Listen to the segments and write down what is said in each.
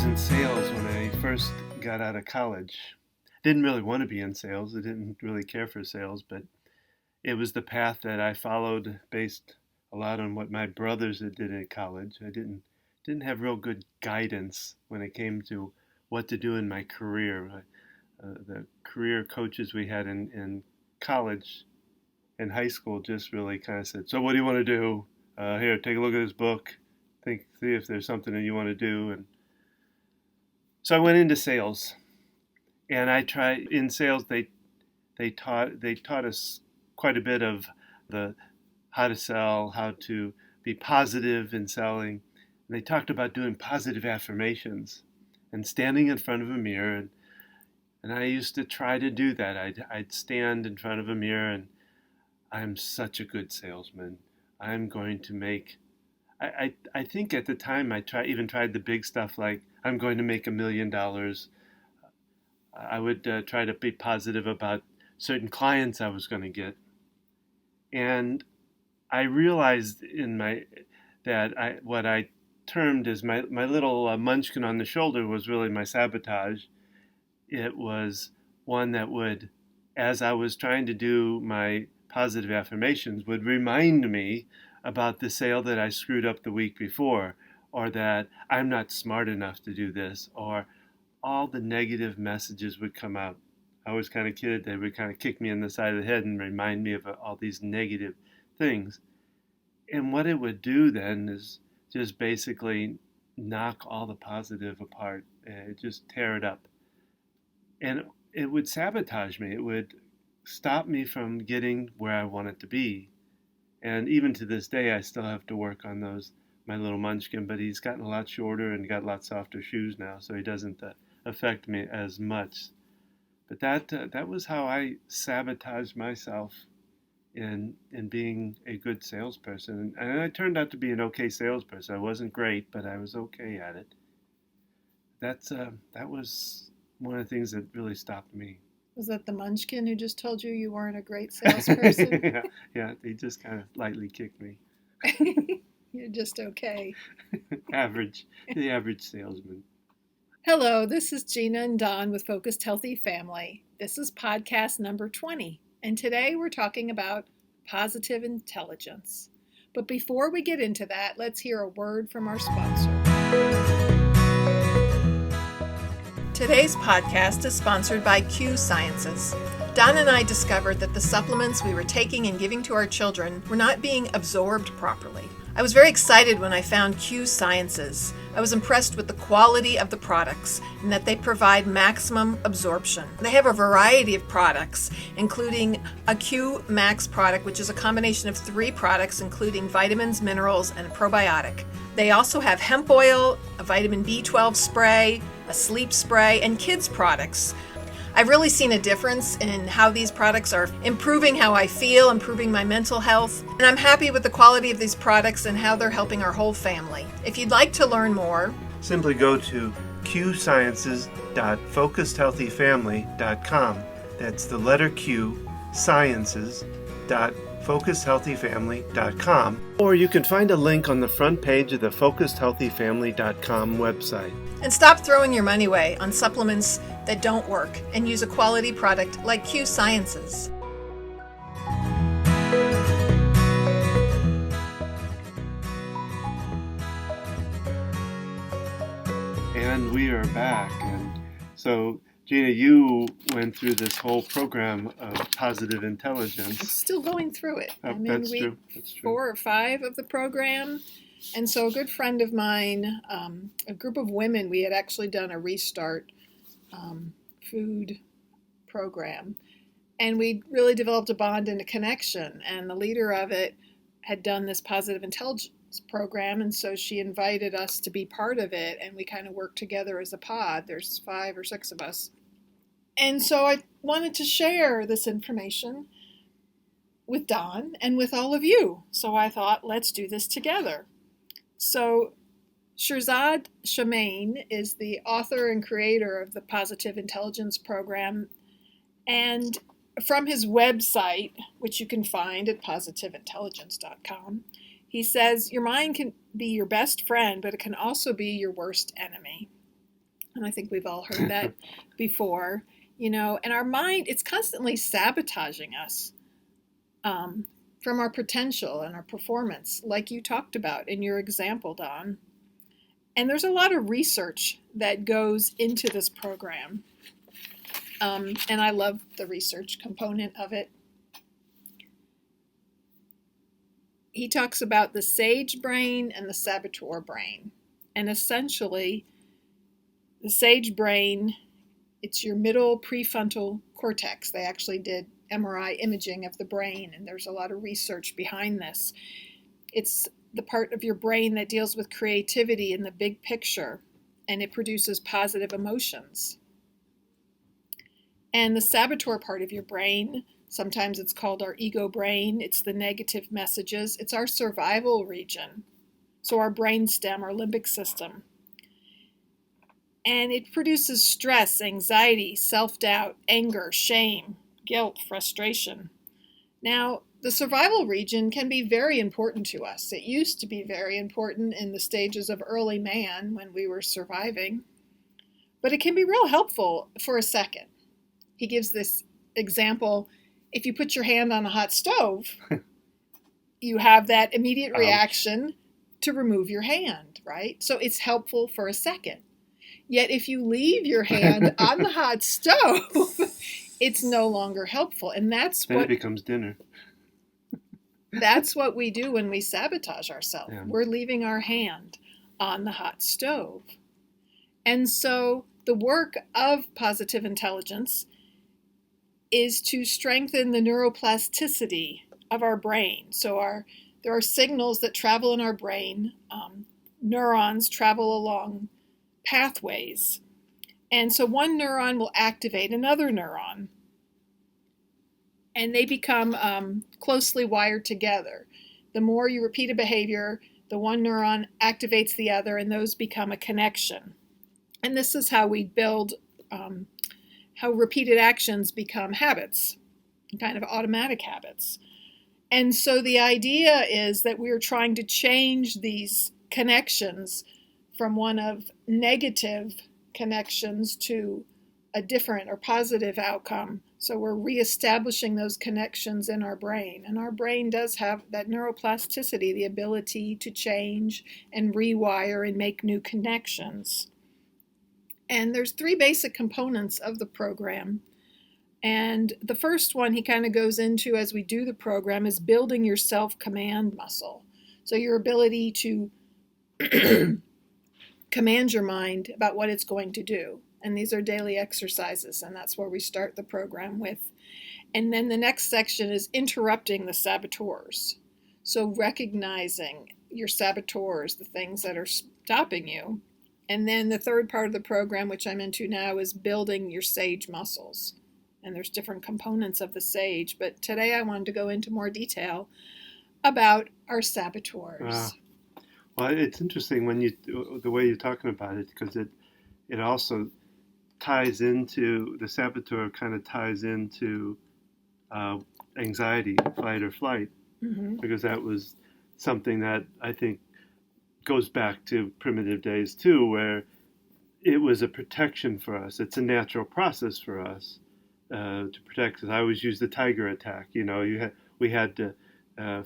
in sales when I first got out of college. Didn't really want to be in sales. I didn't really care for sales, but it was the path that I followed based a lot on what my brothers did in college. I didn't have real good guidance when it came to what to do in my career. The career coaches we had in college and high school just really kind of said, "So what do you want to do? Here, take a look at this book. See if there's something that you want to do." And so I went into sales, and I tried in sales. They taught us quite a bit of the how to sell, how to be positive in selling. And they talked about doing positive affirmations and standing in front of a mirror. And I used to try to do that. I'd stand in front of a mirror and I'm such a good salesman. I'm going to make. I think at the time I even tried the big stuff like I'm going to make $1 million. I would try to be positive about certain clients I was going to get. And I realized what I termed as my little munchkin on the shoulder was really my sabotage. It was one that would, as I was trying to do my positive affirmations, would remind me about the sale that I screwed up the week before, or that I'm not smart enough to do this, or all the negative messages would come out. I was kind of kid, they would kind of kick me in the side of the head and remind me of all these negative things. And what it would do then is just basically knock all the positive apart, just tear it up. And it would sabotage me. It would stop me from getting where I wanted to be. And even to this day, I still have to work on my little munchkin, but he's gotten a lot shorter and got a lot softer shoes now, so he doesn't affect me as much. But that was how I sabotaged myself in being a good salesperson. And I turned out to be an okay salesperson. I wasn't great, but I was okay at it. That was one of the things that really stopped me. Was that the munchkin who just told you weren't a great salesperson? Yeah, they just kind of lightly kicked me. You're just okay. The average salesman. Hello, this is Gina and Don with Focused Healthy Family. This is podcast number 20, and today we're talking about positive intelligence. But before we get into that, let's hear a word from our sponsor. Today's podcast is sponsored by Q Sciences. Don and I discovered that the supplements we were taking and giving to our children were not being absorbed properly. I was very excited when I found Q Sciences. I was impressed with the quality of the products and that they provide maximum absorption. They have a variety of products, including a Q Max product, which is a combination of 3 products, including vitamins, minerals, and a probiotic. They also have hemp oil, a vitamin B12 spray, a sleep spray, and kids products. I've really seen a difference in how these products are improving how I feel, improving my mental health, and I'm happy with the quality of these products and how they're helping our whole family. If you'd like to learn more, simply go to qsciences.focusedhealthyfamily.com. That's the letter Q, sciences.focusedhealthyfamily.com. Or you can find a link on the front page of the focusedhealthyfamily.com website. And stop throwing your money away on supplements that don't work and use a quality product like Q Sciences. And we are back. And so, Gina, you went through this whole program of positive intelligence. I'm still going through it. I'm in week 4 or 5 of the program. And so a good friend of mine, a group of women, we had actually done a Restart food program. And we really developed a bond and a connection. And the leader of it had done this positive intelligence program. And so she invited us to be part of it. And we kind of worked together as a pod. There's 5 or 6 of us. And so I wanted to share this information with Don and with all of you. So I thought, let's do this together. So Shirzad Chamine is the author and creator of the Positive Intelligence Program. And from his website, which you can find at positiveintelligence.com, he says, your mind can be your best friend, but it can also be your worst enemy. And I think we've all heard that before, and our mind, it's constantly sabotaging us from our potential and our performance, like you talked about in your example, Don. And there's a lot of research that goes into this program. And I love the research component of it. He talks about the sage brain and the saboteur brain. And essentially, the sage brain, it's your middle prefrontal cortex. They actually did MRI imaging of the brain, and there's a lot of research behind this. It's the part of your brain that deals with creativity in the big picture, and it produces positive emotions. And the saboteur part of your brain, sometimes it's called our ego brain. It's the negative messages. It's our survival region. So our brainstem, our limbic system. And it produces stress, anxiety, self-doubt, anger, shame, guilt, frustration. Now, the survival region can be very important to us. It used to be very important in the stages of early man when we were surviving. But it can be real helpful for a second. He gives this example. If you put your hand on a hot stove, you have that immediate reaction to remove your hand, right? So it's helpful for a second. Yet if you leave your hand on the hot stove, it's no longer helpful. And then it becomes dinner. That's what we do when we sabotage ourselves. Yeah. We're leaving our hand on the hot stove. And so the work of positive intelligence is to strengthen the neuroplasticity of our brain. So there are signals that travel in our brain. Neurons travel along pathways. And so one neuron will activate another neuron. And they become closely wired together. The more you repeat a behavior, the one neuron activates the other, and those become a connection. And this is how we build, how repeated actions become habits, kind of automatic habits. And so the idea is that we're trying to change these connections from one of negative connections to a different or positive outcome. So we're reestablishing those connections in our brain. And our brain does have that neuroplasticity, the ability to change and rewire and make new connections. And there's 3 basic components of the program. And the first one he kind of goes into as we do the program is building your self-command muscle. So your ability to command your mind about what it's going to do. And these are daily exercises, and that's where we start the program with. And then the next section is interrupting the saboteurs. So recognizing your saboteurs, the things that are stopping you. And then the third part of the program, which I'm into now, is building your sage muscles. And there's different components of the sage. But today I wanted to go into more detail about our saboteurs. Well, it's interesting when the way you're talking about it, because it also ties into, the saboteur kind of ties into anxiety, fight or flight, because that was something that I think goes back to primitive days too, where it was a protection for us. It's a natural process for us to protect us. I always use the tiger attack. We had to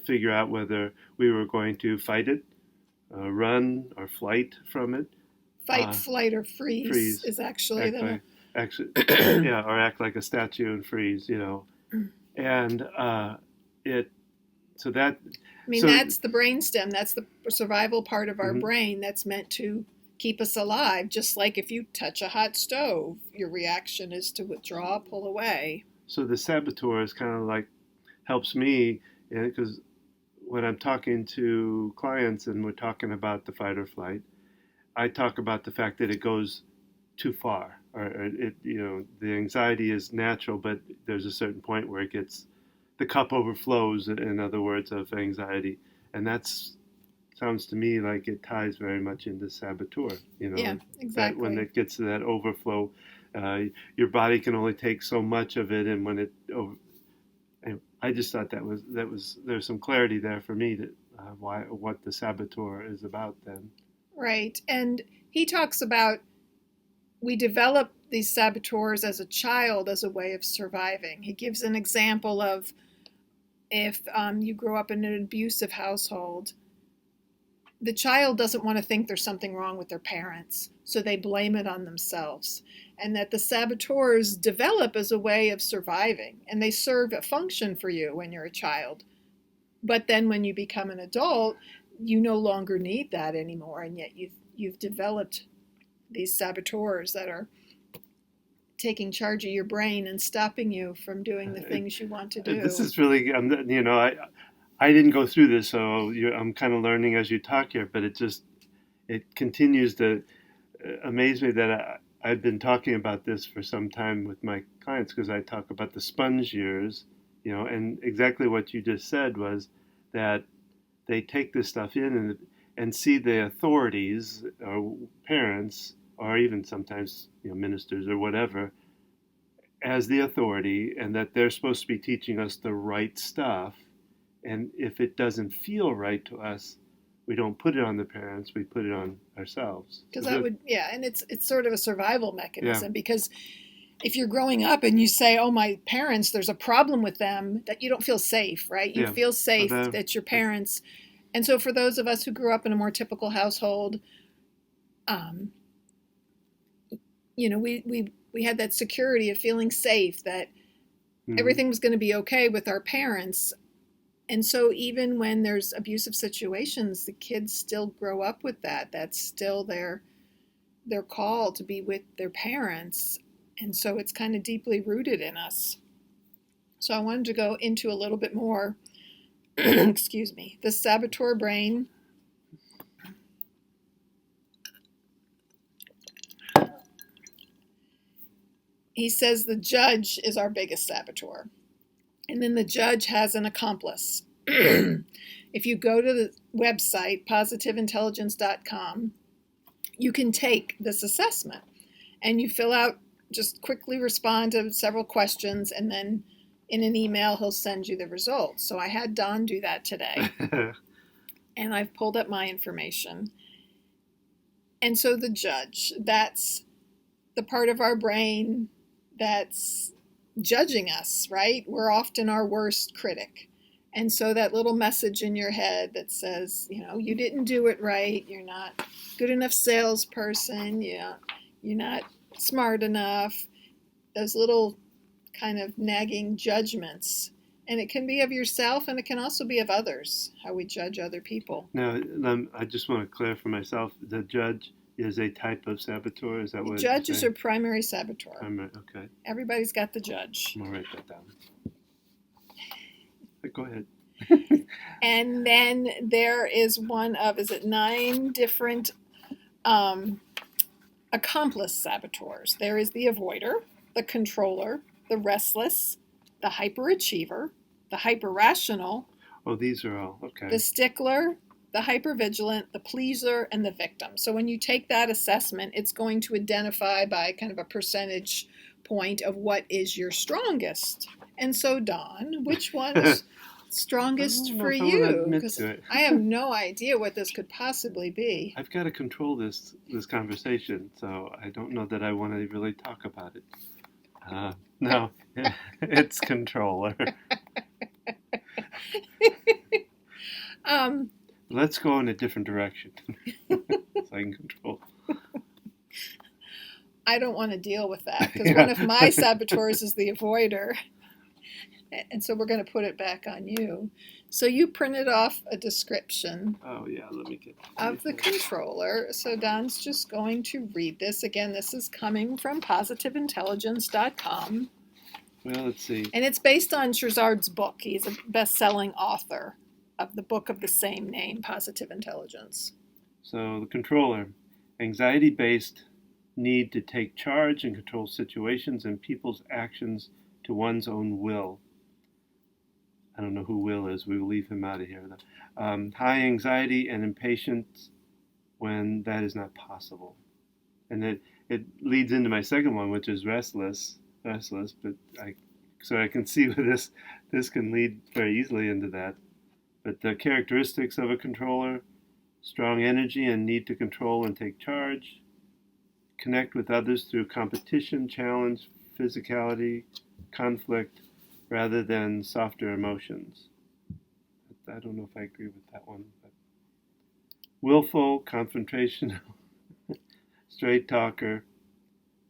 figure out whether we were going to fight it, run or flight from it. Fight, flight, or freeze is actually or act like a statue and freeze. And that's the brainstem. That's the survival part of our brain that's meant to keep us alive. Just like if you touch a hot stove, your reaction is to withdraw, pull away. So the saboteur is kind of like helps me, because when I'm talking to clients and we're talking about the fight or flight, I talk about the fact that it goes too far, or the anxiety is natural, but there's a certain point where the cup overflows, in other words, of anxiety. And sounds to me like it ties very much into saboteur. Yeah, exactly. That when it gets to that overflow, your body can only take so much of it, and when it I just thought there's some clarity there for me that what the saboteur is about then. Right, and he talks about we develop these saboteurs as a child as a way of surviving. He gives an example of if you grow up in an abusive household, the child doesn't want to think there's something wrong with their parents, so they blame it on themselves. And that the saboteurs develop as a way of surviving, and they serve a function for you when you're a child. But then when you become an adult, you no longer need that anymore, and yet you've developed these saboteurs that are taking charge of your brain and stopping you from doing the things you want to do. This is really, I didn't go through this, so I'm kind of learning as you talk here, but it continues to amaze me that I've been talking about this for some time with my clients, because I talk about the sponge years, and exactly what you just said was that they take this stuff in and see the authorities or parents or even sometimes ministers or whatever as the authority, and that they're supposed to be teaching us the right stuff. And if it doesn't feel right to us, we don't put it on the parents, we put it on ourselves. Because and it's sort of a survival mechanism, because if you're growing up and you say, oh, my parents, there's a problem with them, that you don't feel safe, right? You feel safe that your parents. And so for those of us who grew up in a more typical household, we had that security of feeling safe, that everything was going to be okay with our parents. And so even when there's abusive situations, the kids still grow up with that. That's still their call to be with their parents. And so it's kind of deeply rooted in us. So I wanted to go into a little bit more, excuse me, the saboteur brain. He says the judge is our biggest saboteur. And then the judge has an accomplice. If you go to the website, positiveintelligence.com, you can take this assessment and you fill out, just quickly respond to several questions, and then in an email, he'll send you the results. So I had Don do that today. And I've pulled up my information. And so the judge, that's the part of our brain that's judging us, right? We're often our worst critic. And so that little message in your head that says, you didn't do it right, you're not good enough salesperson, you're not smart enough, those little kind of nagging judgments. And it can be of yourself, and it can also be of others, how we judge other people. Now, I just want to clear for myself, the judge is a type of saboteur? Is that what? The judge is your primary saboteur. Okay. Everybody's got the judge. I'm going to write that down. Go ahead. And then there is 9 different accomplice saboteurs. There is the avoider, the controller, the restless, the hyperachiever, the hyper-rational. Oh, these are all, okay. The stickler, the hypervigilant, the pleaser, and the victim. So when you take that assessment, it's going to identify by kind of a percentage point of what is your strongest. And so, Don, which one is strongest for you? Because I have no idea what this could possibly be. I've got to control this conversation, so I don't know that I want to really talk about it. No, it's controller. Let's go in a different direction so I can control. I don't want to deal with that, because one of my saboteurs is the avoider. And so we're going to put it back on you. So you printed off a description. Oh, yeah, let me get of the controller. So Don's just going to read this. Again, this is coming from positiveintelligence.com. Well, let's see. And it's based on Scherzard's book. He's a best-selling author of the book of the same name, Positive Intelligence. So the controller, anxiety-based need to take charge and control situations and people's actions to one's own will. I don't know who Will is. We will leave him out of here. High anxiety and impatience when that is not possible. And it leads into my second one, which is restless. But I can see where this can lead very easily into that. But the characteristics of a controller: strong energy and need to control and take charge, connect with others through competition, challenge, physicality, conflict, rather than softer emotions. I don't know if I agree with that one. But willful, confrontational, straight talker,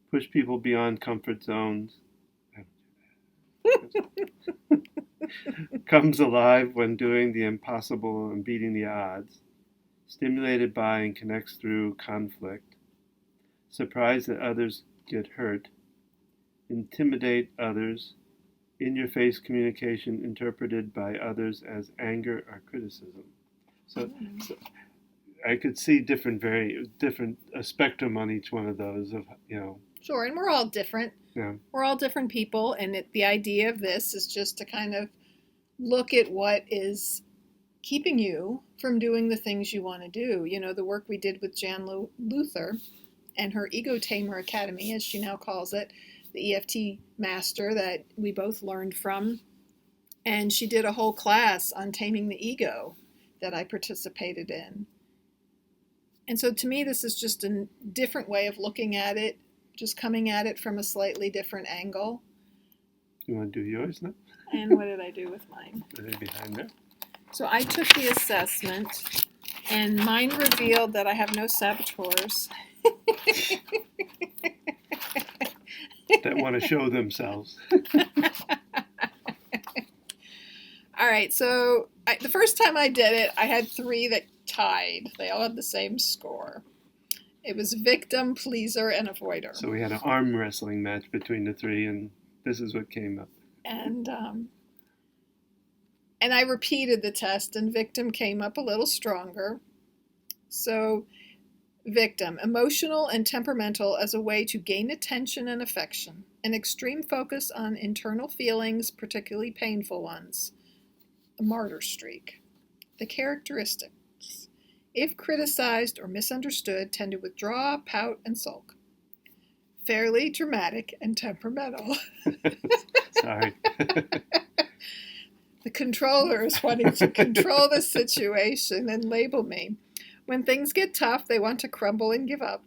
push people beyond comfort zones. Comes alive when doing the impossible and beating the odds. Stimulated by and connects through conflict. Surprised that others get hurt. Intimidate others. In-your-face communication interpreted by others as anger or criticism. So I could see different a spectrum on each one of those of. Sure, and we're all different. Yeah. We're all different people, and the idea of this is just to kind of look at what is keeping you from doing the things you want to do. The work we did with Jan Luther and her Ego Tamer Academy, as she now calls it, the EFT master that we both learned from. And she did a whole class on taming the ego that I participated in. And so to me, this is just a different way of looking at it, just coming at it from a slightly different angle. You want to do yours now? And what did I do with mine? Are they behind there? So I took the assessment, and mine revealed that I have no saboteurs. That want to show themselves. All right, so the first time I did it, I had 3 that tied. They all had the same score. It was victim, pleaser, and avoider. So we had an arm wrestling match between the 3, and this is what came up. And I repeated the test, and victim came up a little stronger. So victim, emotional and temperamental as a way to gain attention and affection. An extreme focus on internal feelings, particularly painful ones. A martyr streak. The characteristics, if criticized or misunderstood, tend to withdraw, pout, and sulk. Fairly dramatic and temperamental. Sorry. The controller is wanting to control the situation and label me. When things get tough, they want to crumble and give up.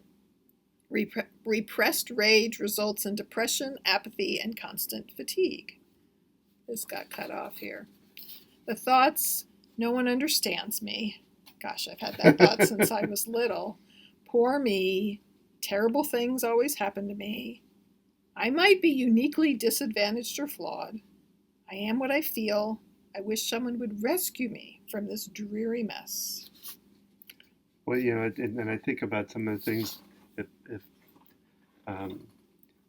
Repressed rage results in depression, apathy, and constant fatigue. This got cut off here. The thoughts, no one understands me. Gosh, I've had that thought since I was little. Poor me. Terrible things always happen to me. I might be uniquely disadvantaged or flawed. I am what I feel. I wish someone would rescue me from this dreary mess. Well, and I think about some of the things. If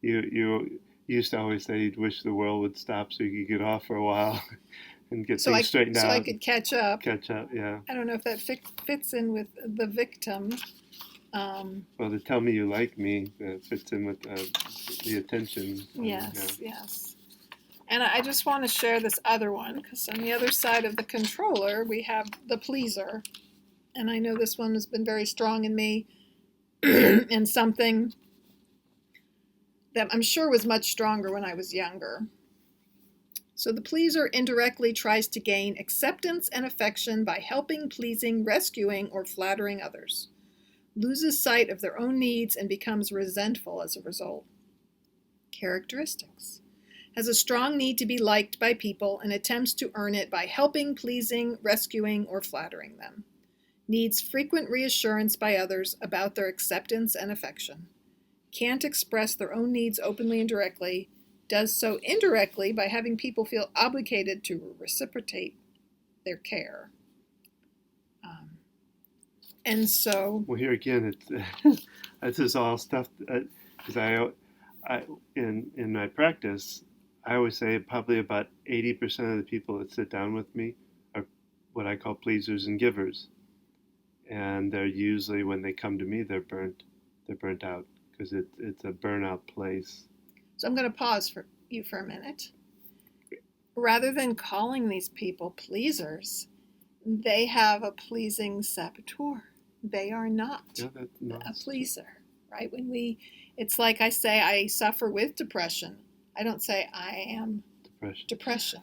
you used to always say you'd wish the world would stop so you could get off for a while and get things straightened out. So I could catch up. Yeah. I don't know if that fits in with the victim. Well, to tell me you like me fits in with the attention. Yes. And I just want to share this other one, because on the other side of the controller, we have the pleaser. And I know this one has been very strong in me, and something that I'm sure was much stronger when I was younger. So the pleaser indirectly tries to gain acceptance and affection by helping, pleasing, rescuing, or flattering others. Loses sight of their own needs and becomes resentful as a result. Characteristics. Has a strong need to be liked by people and attempts to earn it by helping, pleasing, rescuing, or flattering them. Needs frequent reassurance by others about their acceptance and affection. Can't express their own needs openly and directly. Does so indirectly by having people feel obligated to reciprocate their care. And so... Well, here again, this is all stuff, because in my practice, I always say probably about 80% of the people that sit down with me are what I call pleasers and givers. And they're usually, when they come to me, they're burnt out, because it's a burnout place. So I'm going to pause for you for a minute. Rather than calling these people pleasers, they have a pleasing saboteur. They are not a pleaser, right? It's like I say, I suffer with depression. I don't say I am depression.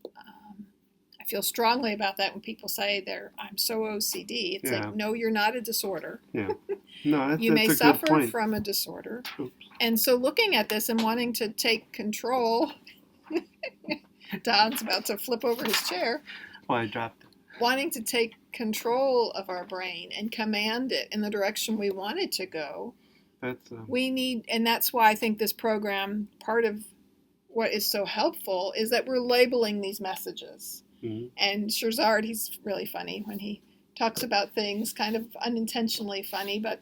I feel strongly about that when people say I'm so OCD. It's like, no, you're not a disorder. Yeah. No, you may that's a suffer good point. from a disorder. Oops. And so looking at this and wanting to take control, Don's about to flip over his chair. Oh, I dropped it. Wanting to take control of our brain and command it in the direction we want it to go. We need, and that's why I think this program, part of what is so helpful is that we're labeling these messages. Mm-hmm. And Shirzad, he's really funny when he talks about things, kind of unintentionally funny, but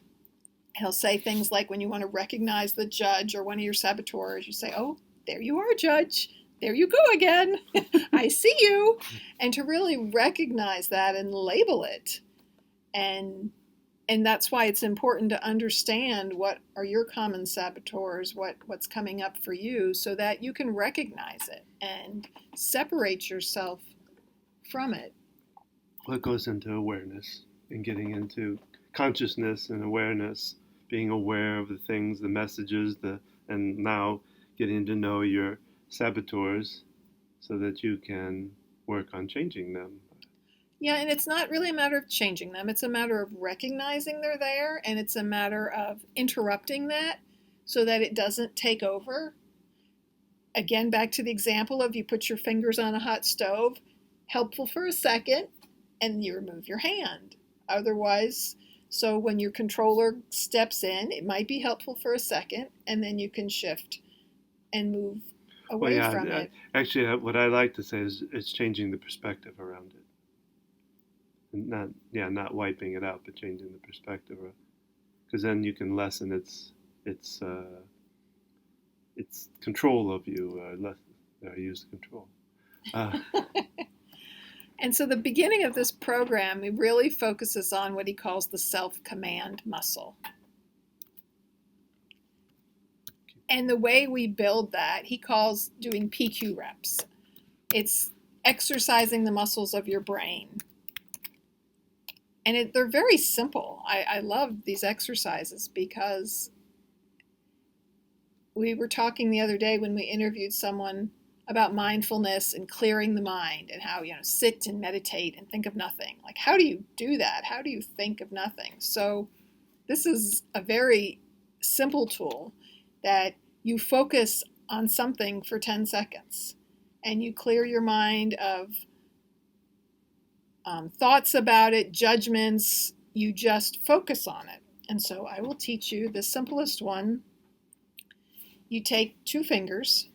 he'll say things like when you want to recognize the judge or one of your saboteurs, you say, oh, there you are, judge. There you go again. I see you. And to really recognize that and label it. And that's why it's important to understand what are your common saboteurs, what's coming up for you, so that you can recognize it and separate yourself from it. What goes into awareness and getting into consciousness and awareness, being aware of the things, the messages, and now getting to know your saboteurs so that you can work on changing them. Yeah, and it's not really a matter of changing them. It's a matter of recognizing they're there, and it's a matter of interrupting that so that it doesn't take over. Again, back to the example of you put your fingers on a hot stove, helpful for a second, and you remove your hand. Otherwise, so when your controller steps in, it might be helpful for a second, and then you can shift and move away from it. Actually, what I like to say is it's changing the perspective around it. Not wiping it out, but changing the perspective, because then you can lessen its control of you. Use control. And so the beginning of this program, he really focuses on what he calls the self-command muscle. And the way we build that, he calls doing PQ reps. It's exercising the muscles of your brain. And they're very simple. I love these exercises because we were talking the other day when we interviewed someone about mindfulness and clearing the mind and how, sit and meditate and think of nothing. Like, how do you do that? How do you think of nothing? So this is a very simple tool that you focus on something for 10 seconds and you clear your mind of thoughts about it, judgments. You just focus on it. And so I will teach you the simplest one. You take 2 fingers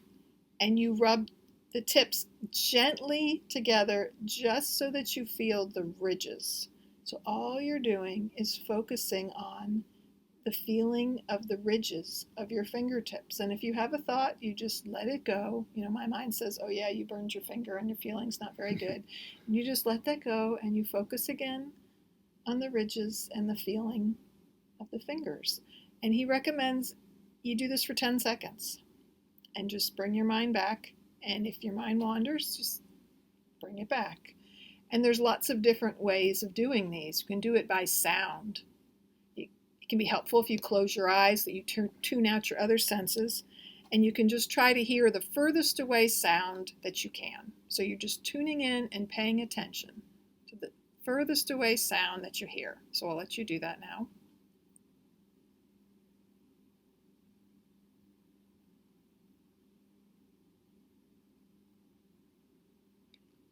and you rub the tips gently together just so that you feel the ridges. So all you're doing is focusing on the feeling of the ridges of your fingertips. And if you have a thought, you just let it go. My mind says, oh yeah, you burned your finger and your feeling's not very good. And you just let that go and you focus again on the ridges and the feeling of the fingers. And he recommends you do this for 10 seconds and just bring your mind back. And if your mind wanders, just bring it back. And there's lots of different ways of doing these. You can do it by sound. It can be helpful if you close your eyes, that you tune out your other senses, and you can just try to hear the furthest away sound that you can. So you're just tuning in and paying attention to the furthest away sound that you hear. So I'll let you do that now.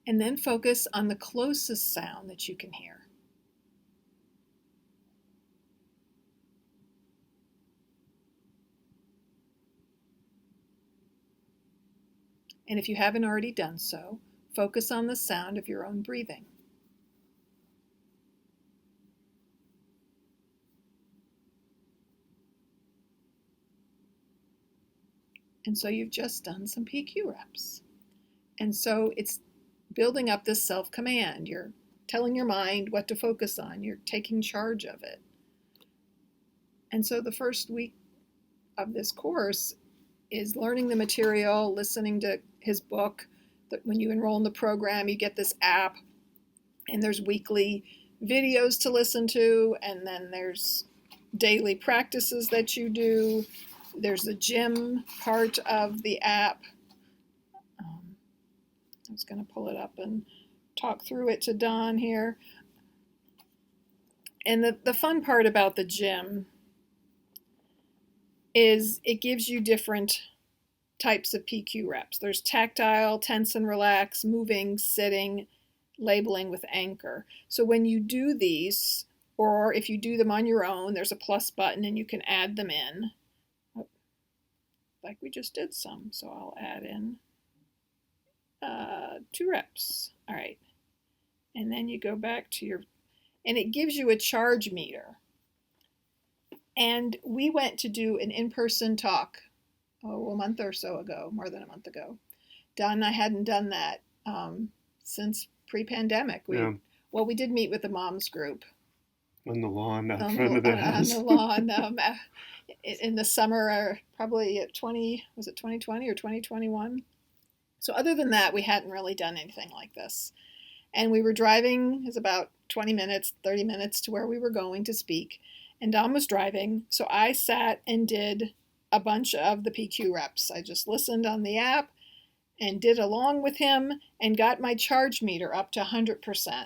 And then focus on the closest sound that you can hear. And if you haven't already done so, focus on the sound of your own breathing. And so you've just done some PQ reps. And so it's building up this self-command. You're telling your mind what to focus on. You're taking charge of it. And so the first week of this course is learning the material, listening to his book. When you enroll in the program, you get this app, and there's weekly videos to listen to, and then there's daily practices that you do. There's the gym part of the app. I was going to pull it up and talk through it to Don here. And the fun part about the gym is it gives you different types of PQ reps. There's tactile, tense and relax, moving, sitting, labeling with anchor. So when you do these, or if you do them on your own, there's a plus button and you can add them in. Like we just did some. So I'll add in 2 reps. All right. And then you go back to your, and it gives you a charge meter. And we went to do an in-person talk, a month or so ago, more than a month ago. Don and I hadn't done that since pre-pandemic. Well, we did meet with the moms group. On the lawn out front of their house. On the lawn in the summer, probably at 2020 or 2021? So other than that, we hadn't really done anything like this. And we were driving, it was about 20 minutes, 30 minutes to where we were going to speak. And Don was driving, so I sat and did a bunch of the PQ reps. I just listened on the app and did along with him and got my charge meter up to 100%.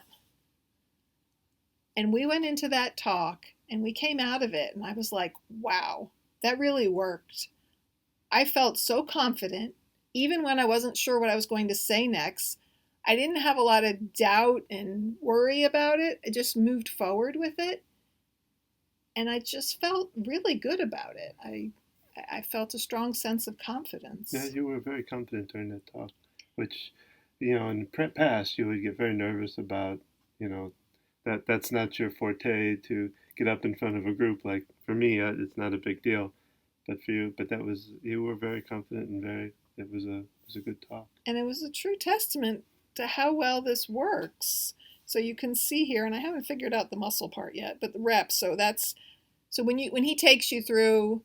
And we went into that talk and we came out of it and I was like, wow, that really worked. I felt so confident, even when I wasn't sure what I was going to say next. I didn't have a lot of doubt and worry about it. I just moved forward with it. And I just felt really good about it. I felt a strong sense of confidence. Yeah, you were very confident during that talk, which, in the past you would get very nervous about, that's not your forte to get up in front of a group. Like for me, it's not a big deal, but for you, you were very confident and it was a good talk. And it was a true testament to how well this works. So you can see here, and I haven't figured out the muscle part yet, but the reps. So when he takes you through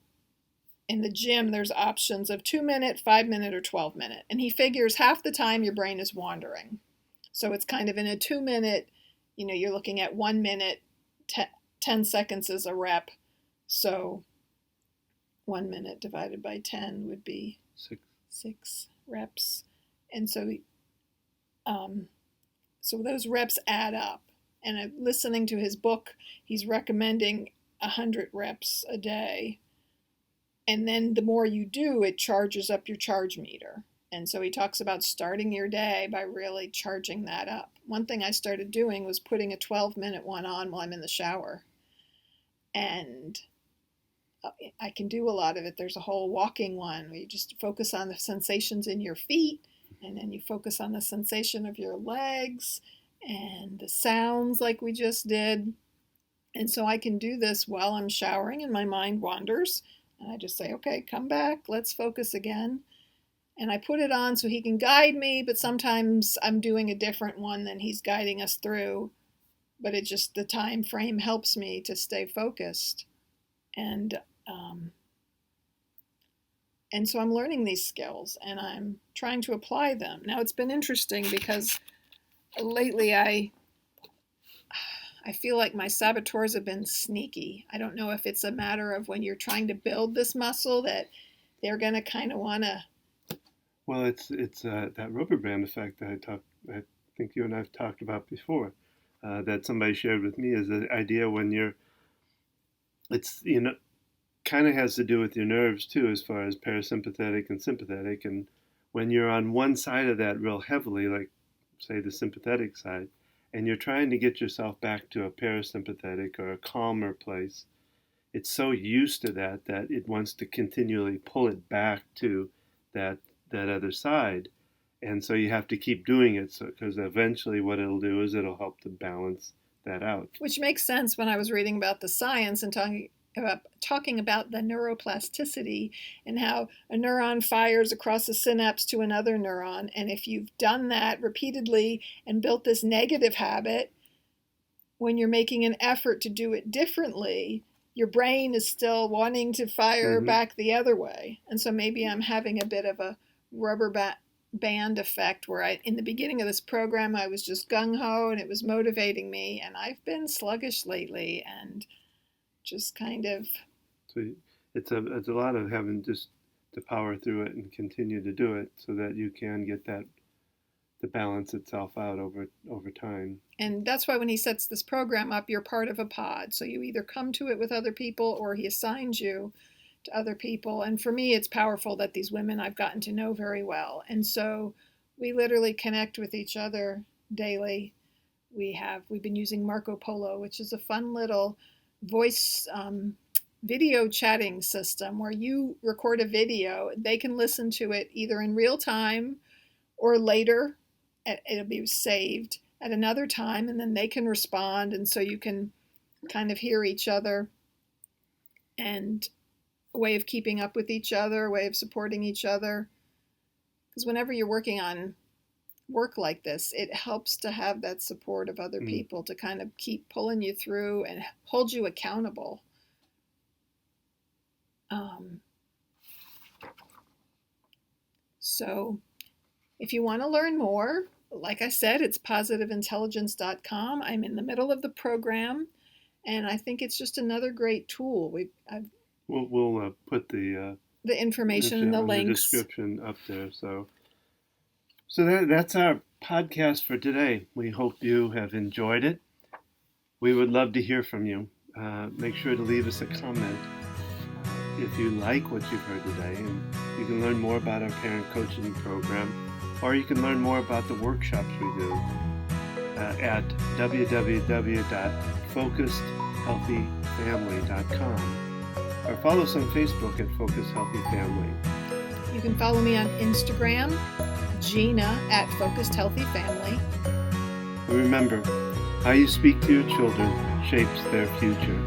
in the gym, there's options of 2-minute, 5-minute, or 12-minute. And he figures half the time your brain is wandering. So it's kind of in a 2-minute, you're looking at 1 minute, 10 seconds is a rep. So 1 minute divided by 10 would be 6 reps. And so those reps add up. And listening to his book, he's recommending 100 reps a day. And then the more you do, it charges up your charge meter. And so he talks about starting your day by really charging that up. One thing I started doing was putting a 12-minute one on while I'm in the shower. And I can do a lot of it. There's a whole walking one where you just focus on the sensations in your feet, and then you focus on the sensation of your legs and the sounds like we just did. And so I can do this while I'm showering and my mind wanders. And I just say, okay, come back, let's focus again. And I put it on so he can guide me, but sometimes I'm doing a different one than he's guiding us through. But the time frame helps me to stay focused. And so I'm learning these skills and I'm trying to apply them. Now it's been interesting because lately I feel like my saboteurs have been sneaky. I don't know if it's a matter of when you're trying to build this muscle that they're going to kind of want to. Well, it's that rubber band effect that I think you and I have talked about before, that somebody shared with me, is the idea when kind of has to do with your nerves too, as far as parasympathetic and sympathetic. And when you're on one side of that real heavily, like say the sympathetic side, and you're trying to get yourself back to a parasympathetic or a calmer place, it's so used to that it wants to continually pull it back to that other side. And so you have to keep doing it, because eventually what it'll do is it'll help to balance that out. Which makes sense when I was reading about the science and talking about the neuroplasticity and how a neuron fires across a synapse to another neuron. And if you've done that repeatedly and built this negative habit, when you're making an effort to do it differently, your brain is still wanting to fire back the other way. And so maybe I'm having a bit of a rubber band effect where in the beginning of this program, I was just gung-ho and it was motivating me. And I've been sluggish lately and just kind of. So it's a lot of having just to power through it and continue to do it so that you can get that balance itself out over time. And that's why when he sets this program up, you're part of a pod. So you either come to it with other people or he assigns you to other people. And for me, it's powerful that these women I've gotten to know very well. And so we literally connect with each other daily. We've been using Marco Polo, which is a fun little voice video chatting system where you record a video. They can listen to it either in real time or later. It'll be saved at another time, and then they can respond, and so you can kind of hear each other, and a way of keeping up with each other, a way of supporting each other. Because whenever you're working on work like this, it helps to have that support of other people to kind of keep pulling you through and hold you accountable. So if you want to learn more, like I said, it's positiveintelligence.com. I'm in the middle of the program, and I think it's just another great tool. We'll put the information and the links, the description up there. So that's our podcast for today. We hope you have enjoyed it. We would love to hear from you. Make sure to leave us a comment if you like what you've heard today, and you can learn more about our parent coaching program, or you can learn more about the workshops we do at www.focusedhealthyfamily.com, or follow us on Facebook at Focused Healthy Family. You can follow me on Instagram, Gina at Focused Healthy Family. And remember, how you speak to your children shapes their future.